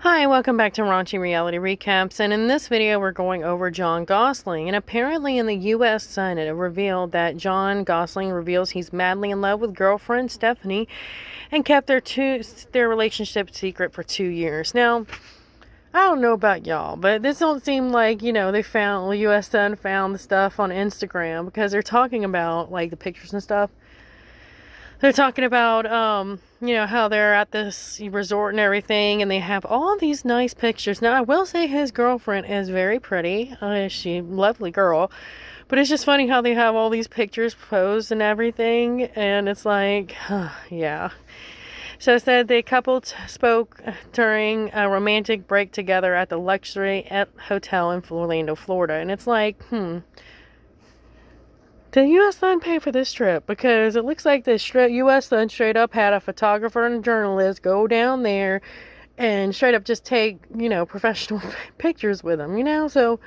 Hi, welcome back to Raunchy Reality Recaps, and in this video we're going over Jon Gosselin. And apparently in the U.S. Senate it revealed that Jon Gosselin reveals he's madly in love with girlfriend Stephanie and kept their relationship secret for 2 years. Now, I don't know about y'all, but this don't seem like, the U.S. Senate found the stuff on Instagram, because they're talking about, like, the pictures and stuff. They're talking about, how they're at this resort and everything, and they have all these nice pictures. Now, I will say his girlfriend is very pretty. She's a lovely girl. But it's just funny how they have all these pictures posed and everything, and it's like, yeah. So it said the couple spoke during a romantic break together at the luxury hotel in Orlando, Florida. And it's like, did U.S. Sun pay for this trip? Because it looks like the U.S. Sun straight up had a photographer and a journalist go down there and straight up just take, professional pictures with them, So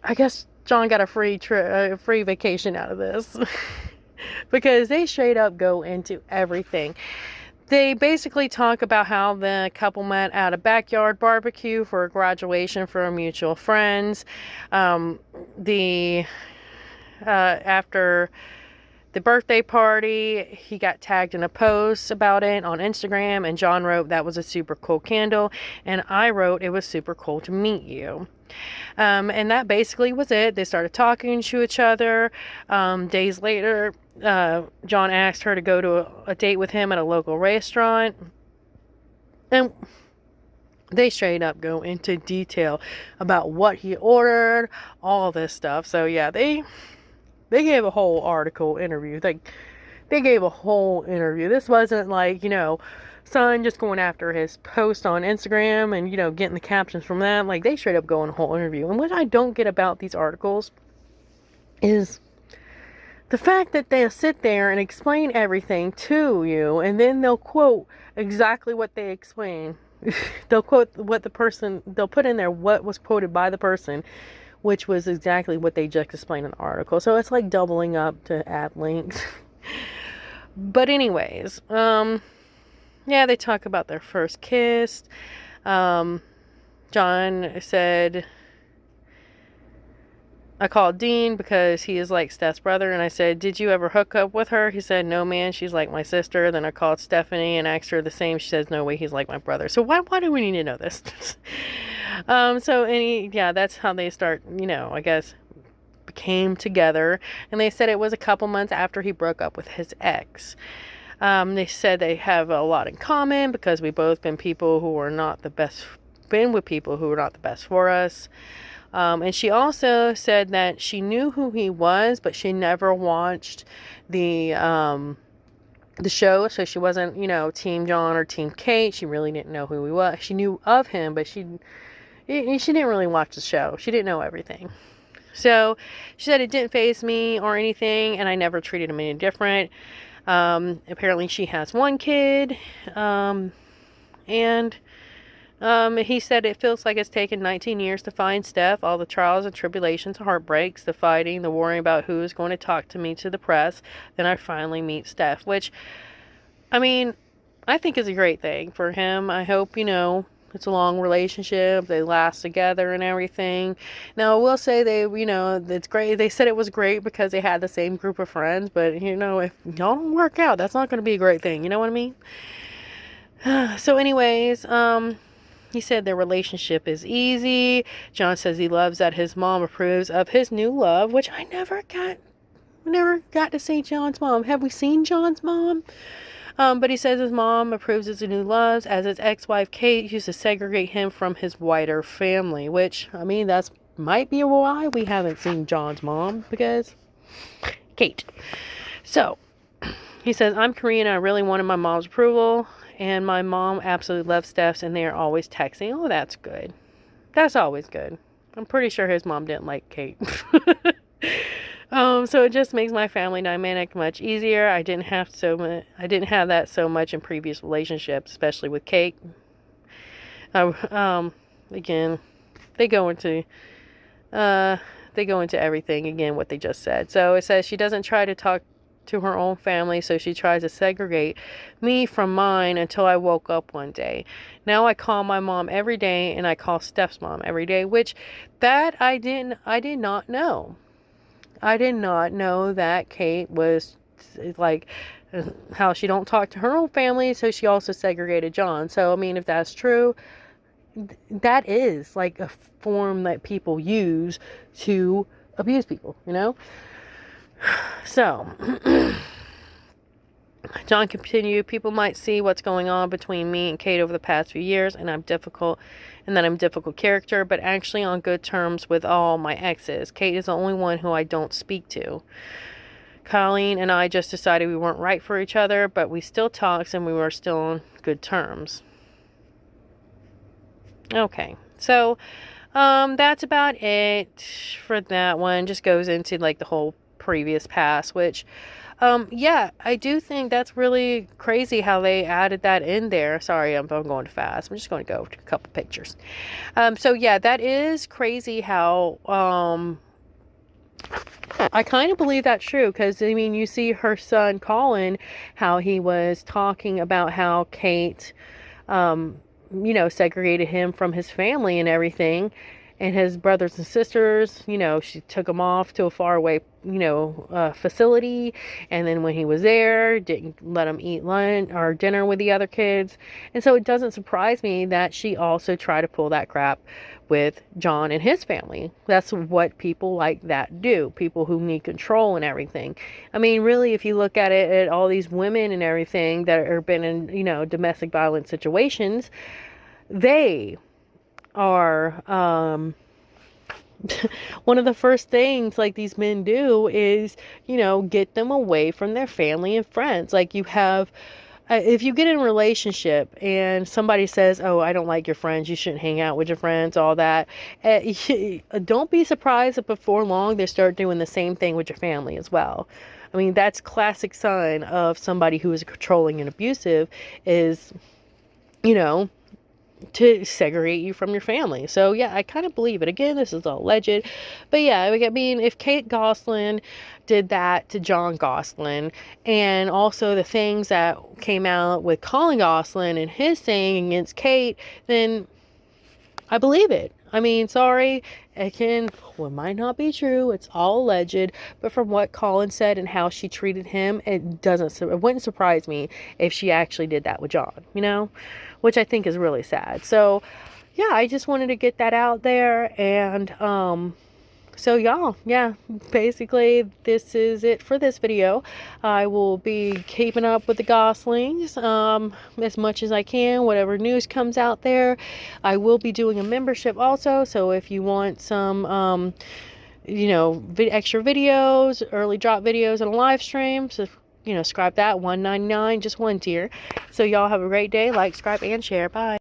I guess Jon got a free vacation out of this. Because they straight up go into everything. They basically talk about how the couple met at a backyard barbecue for a graduation for mutual friends. After the birthday party, he got tagged in a post about it on Instagram, and Jon wrote that was a super cool candle, and I wrote it was super cool to meet you. And that basically was it. They started talking to each other. Days later, Jon asked her to go to a date with him at a local restaurant, and they straight up go into detail about what he ordered, all this stuff. So yeah, they gave a whole article interview. They gave a whole interview. This wasn't like, Sun just going after his post on Instagram and, getting the captions from that. Like, they straight up go in a whole interview. And what I don't get about these articles is the fact that they'll sit there and explain everything to you, and then they'll quote exactly what they explain. They'll quote they'll put in there what was quoted by the person, which was exactly what they just explained in the article. So it's like doubling up to add links. But anyways, yeah, they talk about their first kiss. Jon said, I called Dean because he is like Steph's brother, and I said, did you ever hook up with her? He said, no, man, she's like my sister. Then I called Stephanie and asked her the same. She says, no way, he's like my brother. So why do we need to know this? That's how they start, I guess, came together. And they said it was a couple months after he broke up with his ex. They said they have a lot in common because we both been with people who are not the best for us. And she also said that she knew who he was, but she never watched the show, so she wasn't, Team Jon or Team Kate. She really didn't know who he was. She knew of him, but she didn't really watch the show. She didn't know everything. So she said it didn't faze me or anything, and I never treated him any different. Apparently she has one kid, and he said it feels like it's taken 19 years to find Steph, all the trials and tribulations, heartbreaks, the fighting, the worrying about who is going to talk to me to the press. Then I finally meet Steph, which, I mean, I think is a great thing for him. I hope, it's a long relationship. They last together and everything. Now, I will say it's great. They said it was great because they had the same group of friends. But, if y'all don't work out, that's not going to be a great thing. You know what I mean? So anyways, he said their relationship is easy. Jon says he loves that his mom approves of his new love, which I never got to see Jon's mom. Have we seen Jon's mom? But he says his mom approves of his new loves, as his ex-wife Kate used to segregate him from his wider family, which, that's might be why we haven't seen Jon's mom, because Kate. So, he says, I'm Korean and I really wanted my mom's approval, and my mom absolutely loves Steph's, and they are always texting. Oh, that's good. That's always good. I'm pretty sure his mom didn't like Kate. So it just makes my family dynamic much easier. I didn't have that so much in previous relationships, especially with Kate. Again, they go into everything again, what they just said. So it says she doesn't try to talk to her own family, so she tries to segregate me from mine until I woke up one day. Now I call my mom every day, and I call Steph's mom every day, which that I did not know. I did not know that Kate was like how she don't talk to her own family, so she also segregated Jon. So I mean, if that's true, that is like a form that people use to abuse people, you know? So Jon continued, people might see what's going on between me and Kate over the past few years, and that I'm difficult character, but actually on good terms with all my exes. Kate is the only one who I don't speak to. Colleen and I just decided we weren't right for each other, but we still talked and we were still on good terms. Okay, so that's about it for that one. Just goes into like the whole previous past, which yeah, I do think that's really crazy how they added that in there. Sorry, I'm going too fast. I'm just going to go to a couple pictures. So yeah, that is crazy how I kind of believe that's true, because I mean, you see her son Colin, how he was talking about how Kate you know, segregated him from his family and everything, and his brothers and sisters, you know, she took him off to a faraway, you know, facility, and then when he was there, didn't let him eat lunch or dinner with the other kids. And so it doesn't surprise me that she also tried to pull that crap with Jon and his family. That's what people like that do, people who need control and everything. I mean, really, if you look at it, at all these women and everything that have been in, you know, domestic violence situations, they are one of the first things like these men do is, you know, get them away from their family and friends. Like, you have if you get in a relationship and somebody says, oh, I don't like your friends, you shouldn't hang out with your friends, all that, don't be surprised if before long they start doing the same thing with your family as well. I mean, that's classic sign of somebody who is controlling and abusive, is, you know, to segregate you from your family. So yeah, I kind of believe it. Again, this is all alleged, but yeah, I mean, if Kate Gosselin did that to Jon Gosselin, and also the things that came out with Colin Gosselin and his saying against Kate, then I believe it. I mean, sorry, again, it might not be true. It's all alleged, but from what Colin said and how she treated him, it wouldn't surprise me if she actually did that with Jon, you know, which I think is really sad. So yeah, I just wanted to get that out there. And so y'all, yeah, basically this is it for this video. I will be keeping up with the Goslings as much as I can, whatever news comes out there. I will be doing a membership also, so if you want some you know, extra videos, early drop videos, and a live stream, so you know, subscribe that $1.99, just one tier. So y'all have a great day. Like, subscribe, and share. Bye.